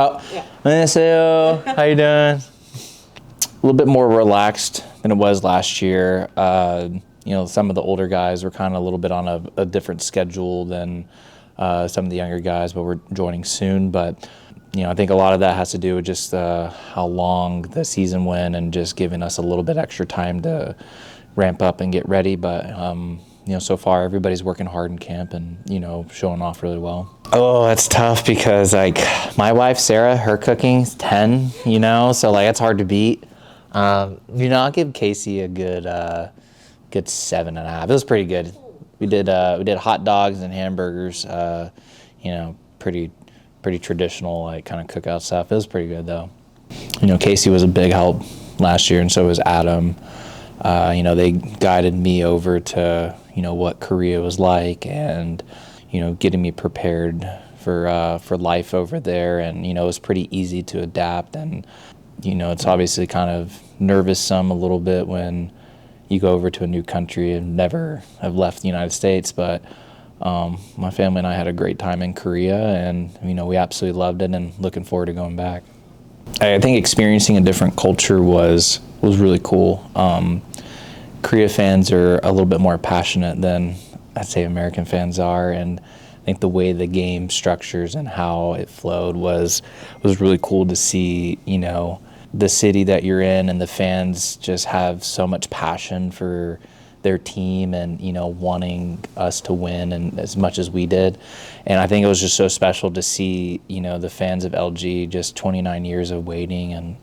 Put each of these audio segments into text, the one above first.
Oh, 안녕하세요. How you doing? A little bit more relaxed than it was last year. Some of the older guys were kind of a little bit on a different schedule than some of the younger guys, but we're joining soon. But I think a lot of that has to do with just how long the season went and just giving us a little bit extra time to ramp up and get ready. But so far everybody's working hard in camp and showing off really well. Oh, that's tough because my wife Sarah, her cooking's 10. So it's hard to beat. I'll give Casey a good 7.5. It was pretty good. We did hot dogs and hamburgers. Pretty traditional kind of cookout stuff. It was pretty good though. Casey was a big help last year, and so was Adam. They guided me over to what Korea was like, and getting me prepared for life over there. And it was pretty easy to adapt. And it's obviously kind of nervous a little bit when you go over to a new country and never have left the United States. But my family and I had a great time in Korea, and we absolutely loved it and looking forward to going back. I think experiencing a different culture was really cool. Korea fans are a little bit more passionate than I'd say American fans are, and I think the way the game structures and how it flowed was really cool to see. The city that you're in and the fans just have so much passion for their team and wanting us to win, and as much as we did. And I think it was just so special to see the fans of LG, just 29 years of waiting, and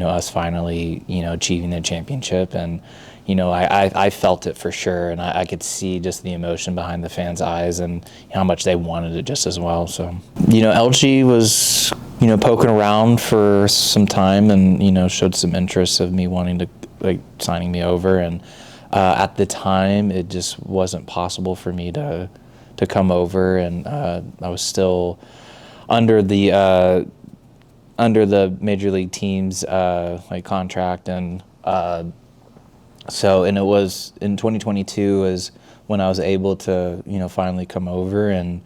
us finally achieving the championship. And I felt it for sure, and I could see just the emotion behind the fans' eyes and how much they wanted it just as well. So LG was poking around for some time and showed some interest of me wanting to signing me over. And at the time it just wasn't possible for me to come over, and I was still under the major league team's contract. And and it was in 2022 is when I was able to finally come over. And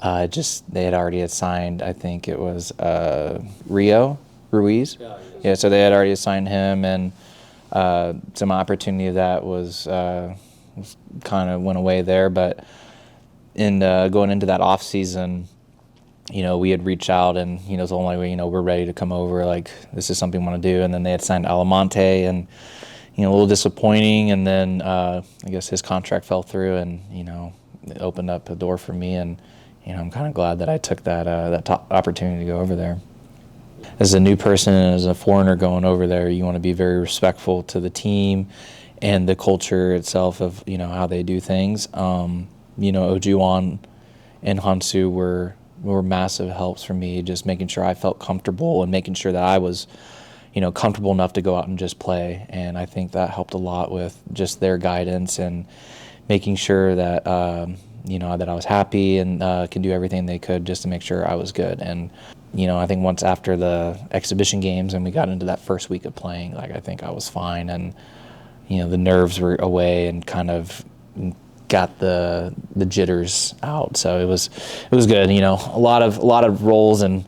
they had already assigned, I think it was Ruiz. Yeah, so they had already assigned him, and some opportunity of that was kind of went away there. But in going into that off season, we had reached out, and it's the only way we're ready to come over. This is something we want to do. And then they had signed Almonte, and a little disappointing. And then I guess his contract fell through, and it opened up a door for me. And I'm kind of glad that I took that opportunity to go over there. As a new person and as a foreigner going over there, you want to be very respectful to the team and the culture itself of how they do things. Ojuwon and Hansu were massive helps for me, just making sure I felt comfortable and making sure that I was comfortable enough to go out and just play. And I think that helped a lot with just their guidance and making sure that that I was happy and could do everything they could just to make sure I was good. And I think once after the exhibition games and we got into that first week of playing, I think I was fine, and the nerves were away and kind of got the jitters out. So it was good. A lot of roles and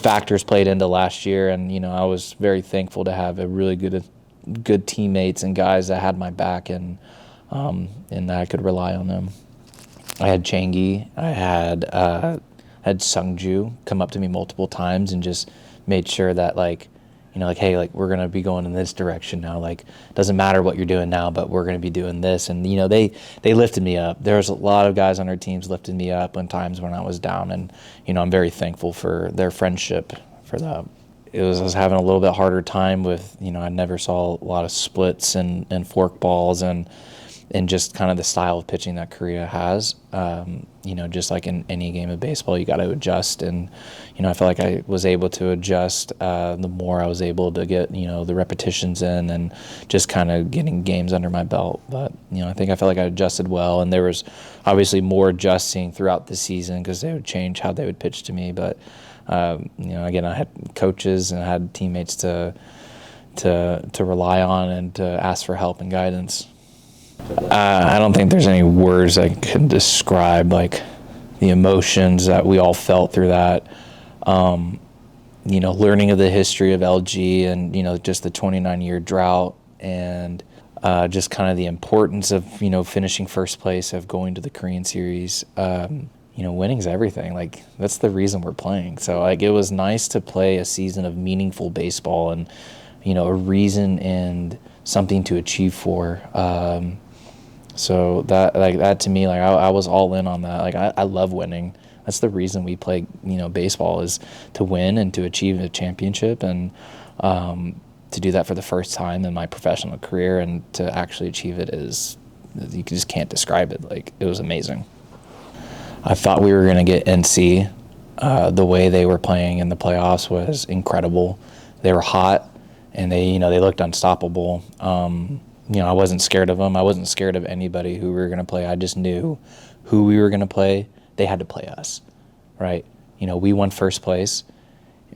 factors played into last year, and I was very thankful to have a really good teammates and guys that had my back, and that I could rely on them. I had Changi, I had Sungju come up to me multiple times and just made sure that hey, we're going to be going in this direction now. Doesn't matter what you're doing now, but we're going to be doing this. And, they lifted me up. There's a lot of guys on our teams lifted me up in times when I was down. And, I'm very thankful for their friendship for that. I was having a little bit harder time with, I never saw a lot of splits and fork balls and just kind of the style of pitching that Korea has. Just like in any game of baseball, you got to adjust. And, I feel like I was able to adjust the more I was able to get, the repetitions in and just kind of getting games under my belt. But, I think I felt like I adjusted well. And there was obviously more adjusting throughout the season because they would change how they would pitch to me. But, again, I had coaches and I had teammates to rely on and to ask for help and guidance. I don't think there's any words that can describe the emotions that we all felt through that. learning of the history of LG and, just the 29-year drought and just kind of the importance of, finishing first place, of going to the Korean series. Winning's everything. Like, that's the reason we're playing. So, like, it was nice to play a season of meaningful baseball and, a reason and something to achieve for. So that to me, like, I was all in on that. Like, I love winning. That's the reason we play, baseball, is to win and to achieve a championship, and to do that for the first time in my professional career and to actually achieve it is, you just can't describe it. Like, it was amazing. I thought we were going to get NC. The way they were playing in the playoffs was incredible. They were hot, and they looked unstoppable. I wasn't scared of them. I wasn't scared of anybody who we were going to play. I just knew who we were going to play. They had to play us, right? We won first place.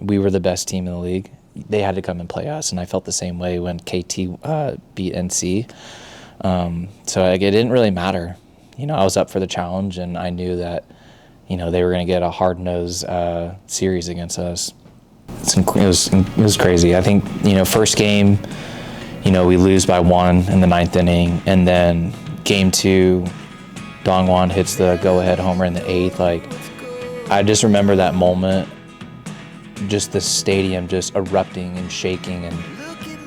We were the best team in the league. They had to come and play us, and I felt the same way when KT beat NC. So it didn't really matter. I was up for the challenge, and I knew that, they were going to get a hard-nosed series against us. It was crazy. I think, first game, we lose by 1 in the 9th inning, and then game 2, Dongwon hits the go-ahead homer in the 8th. Like, I just remember that moment, just the stadium just erupting and shaking, and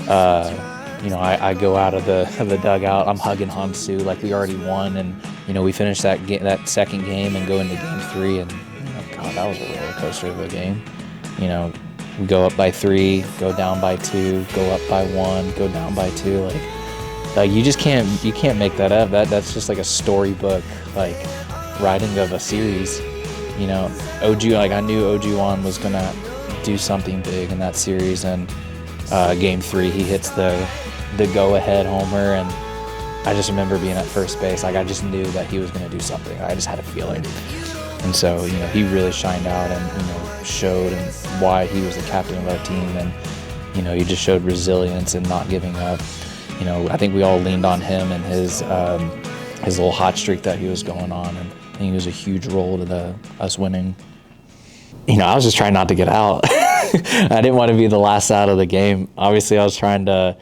I go out of the dugout. I'm hugging Hansu like we already won, and we finished that second game and go into game 3, and God, that was a roller coaster of a game. We go up by 3, go down by 2, go up by 1, go down by 2. Like you just can't make that up. That's just like a storybook, like, writing of a series. OG, like, I knew OG1 was gonna do something big in that series, and game 3 he hits the go-ahead homer, and I just remember being at first base. Like, I just knew that he was gonna do something. I just had a feeling. And so, he really shined out and, showed and why he was the captain of our team. And, he just showed resilience and not giving up. I think we all leaned on him and his little hot streak that he was going on. And I think it was a huge role to us winning. I was just trying not to get out. I didn't want to be the last out of the game. Obviously, I was trying to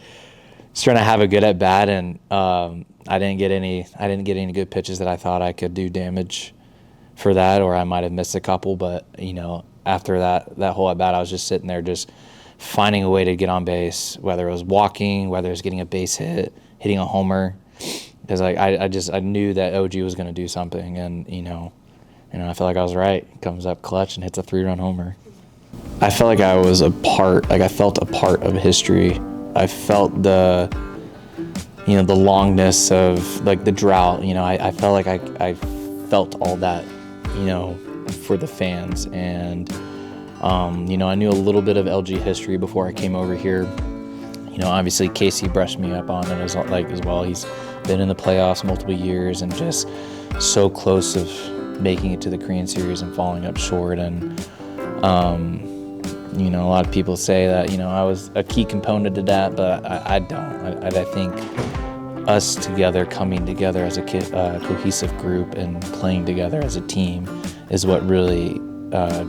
have a good at bat, and I didn't get any good pitches that I thought I could do damage for that, or I might have missed a couple. But after that whole at bat, I was just sitting there just finding a way to get on base, whether it was walking, whether it was getting a base hit, hitting a homer, because I knew that OG was going to do something, and I feel like I was right. Comes up clutch and hits a 3-run homer. I felt like I was I felt a part of history. I felt the longness of, like, the drought. I felt like I felt all that, for the fans. And, I knew a little bit of LG history before I came over here. Obviously Casey brushed me up on it as well. He's been in the playoffs multiple years and just so close of making it to the Korean series and falling up short. And, a lot of people say that, I was a key component to that, but I don't. I think us together, coming together as a cohesive group and playing together as a team is what really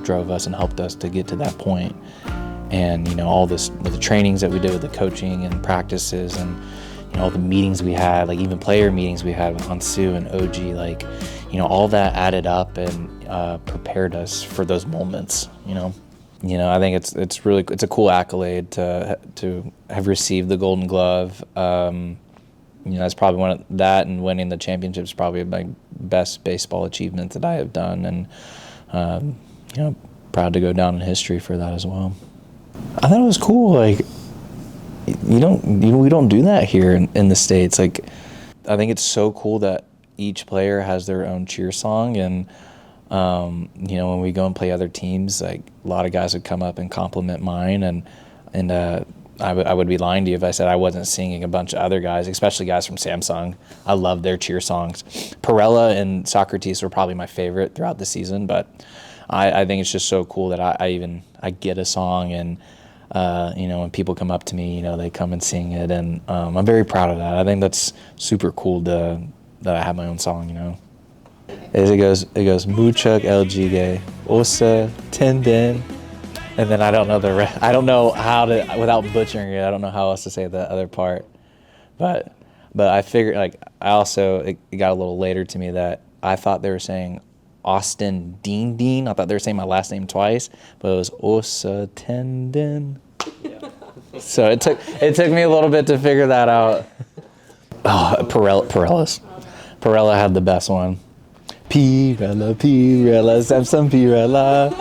drove us and helped us to get to that point. And, all this, the trainings that we did with the coaching and practices, and, all the meetings we had, like even player meetings we had with Hansu and OG, like, all that added up and prepared us for those moments, I think it's a cool accolade to have received the Golden Glove. That's probably that and winning the championship is probably my best baseball achievement that I have done, and proud to go down in history for that as well. I thought it was cool. Like, we don't do that here in the States. Like, I think it's so cool that each player has their own cheer song, and when we go and play other teams, like, a lot of guys would come up and compliment mine, and I would be lying to you if I said I wasn't singing a bunch of other guys, especially guys from Samsung. I love their cheer songs. Perella and Socrates were probably my favorite throughout the season, but I think it's just so cool that I get a song, and when people come up to me, they come and sing it, and I'm very proud of that. I think that's super cool that I have my own song. It goes Muchuk Lg에 오스틴딘 And then I don't know I don't know how to, without butchering it, I don't know how else to say the other part. But I figured, like, it got a little later to me that I thought they were saying Oustin딘. I thought they were saying my last name twice, but it was Oustin딘. Yeah. So it took me a little bit to figure that out. Oh, Pirella had the best one. Pirella, Samson Pirella.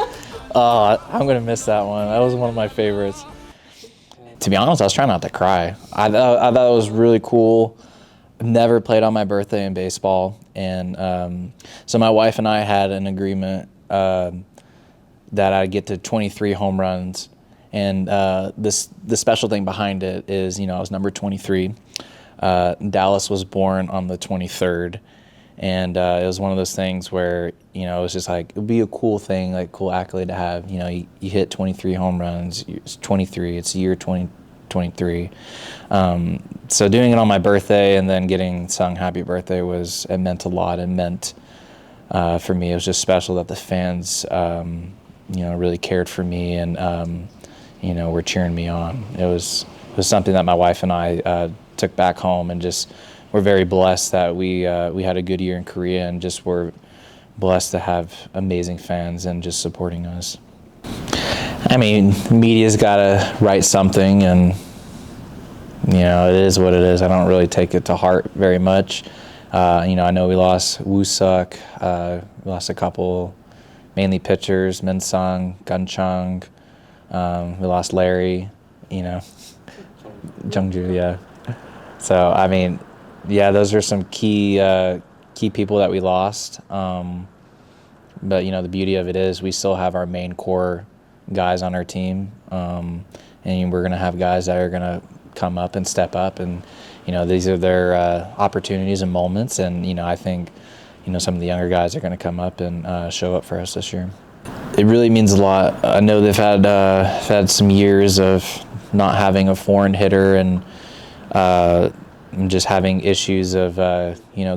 Oh, I'm gonna miss that one. That was one of my favorites. To be honest, I was trying not to cry. I thought it was really cool. Never played on my birthday in baseball, and so my wife and I had an agreement that I'd get to 23 home runs, and the special thing behind it is, I was number 23. Dallas was born on the 23rd, and it was one of those things where, it was just like, it would be a cool thing, like cool accolade to have. You hit 23 home runs, it's 23, it's year 2023. So doing it on my birthday and then getting sung happy birthday it meant a lot. It meant, for me, it was just special that the fans, really cared for me and, were cheering me on. It was something that my wife and I took back home, and just we're very blessed that we had a good year in Korea, and just we're blessed to have amazing fans and just supporting us. I mean, media's got to write something, and it is what it is. I don't really take it to heart very much. I know we lost Woo-suk, we lost a couple, mainly pitchers, Min-sung, Gun-chung, we lost Larry, Jungju, yeah. So, I mean, yeah, those are some key people that we lost. But, the beauty of it is we still have our main core guys on our team. And we're going to have guys that are going to come up and step up. And, these are their opportunities and moments. And, I think, some of the younger guys are going to come up and show up for us this year. It really means a lot. I know they've had some years of not having a foreign hitter, and just having issues of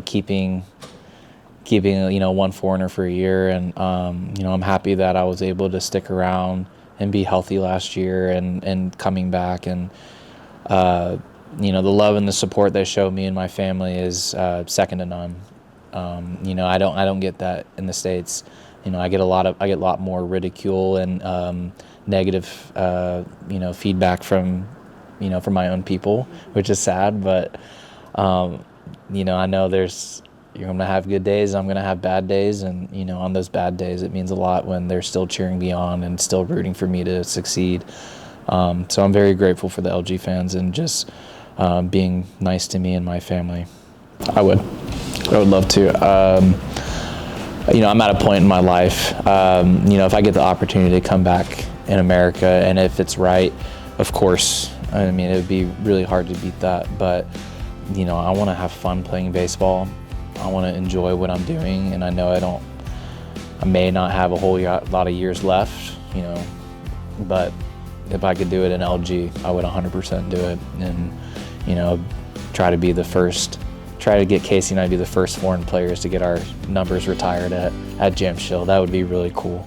keeping one foreigner for a year, and I'm happy that I was able to stick around and be healthy last year, and coming back, and the love and the support they showed me and my family is second to none. I don't get that in the States. I get a lot more ridicule and negative feedback from my own people, which is sad, but I know you're going to have good days, I'm going to have bad days, and on those bad days it means a lot when they're still cheering me on and still rooting for me to succeed. So I'm very grateful for the LG fans and just being nice to me and my family. I would love to. I'm at a point in my life, if I get the opportunity to come back in America, and if it's right, of course, I mean, it would be really hard to beat that, but, I want to have fun playing baseball. I want to enjoy what I'm doing, and I know I may not have a whole lot of years left, but if I could do it in LG, I would 100% do it, and, try to get Casey and I be the first foreign players to get our numbers retired at Jamshill. That would be really cool.